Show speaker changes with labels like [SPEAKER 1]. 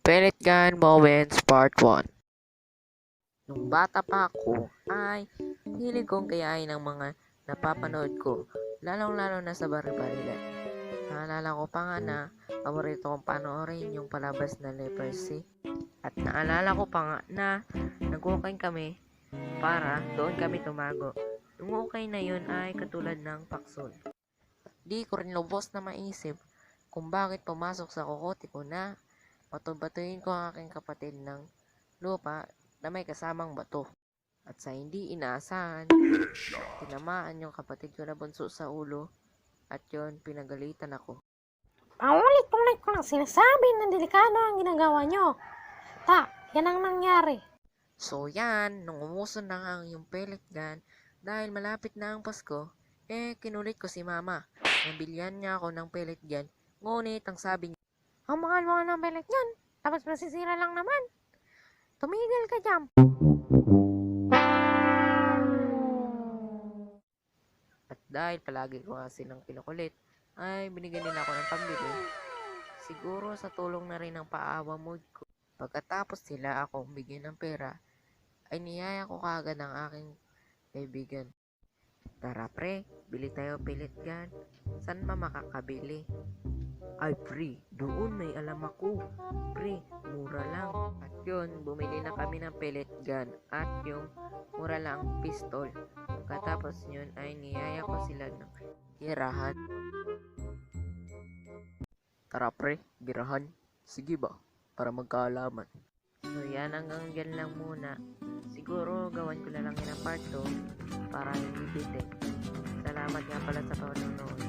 [SPEAKER 1] Pellet Gun Moments Part 1. Nung bata pa ako ay hilig kong gayahin ang mga napapanood ko, lalong-lalo na sa bari-barilan. Naalala ko pa nga na paborito kong panoorin yung palabas na Leprosy. At naalala ko pa nga na nag-ukay kami para doon kami tumago. Yung ukay na yun ay katulad ng paksol. Di ko rin lubos na maisip kung bakit pumasok sa kokote ko na bato-batuin ko ang aking kapatid ng lupa na may kasamang bato. At sa hindi inaasahan, tinamaan yung kapatid ko na bunso sa ulo at yon pinagalitan ako.
[SPEAKER 2] Paulit-ulit ko lang sinasabi na delikado ang ginagawa nyo. Yan ang nangyari.
[SPEAKER 1] So yan, nung umuso na nga yung pellet gun, dahil malapit na ang Pasko, kinulit ko si mama. Nabilyan niya ako ng pellet gun, ngunit ang sabi niya,
[SPEAKER 2] Ang mahal-mahal ng pellet yan. Tapos masisira lang naman. Tumigil ka dyan.
[SPEAKER 1] at dahil palagi ko nga silang kinukulit, ay binigyan nila ako ng pambili. Siguro sa tulong na rin ng paawa mood ko. Pagkatapos sila akong bigyan ng pera, ay niyaya ko kaagad ang aking kaibigan. Tara pre, bili tayo pellet gun. Saan ba makakabili? Ay pre, doon may alam ako. Pre, mura lang. At yun, bumili na kami ng pellet gun at yung mura lang pistol. Pagkatapos yun ay niyaya ko sila ng tirahan. Tara pre, birahan. Sige ba? Para magkaalaman. So yan, hanggang dyan lang muna. Siguro gawan ko na lang yan ang part 2 para hindi bitin. Salamat nga pala sa panonood.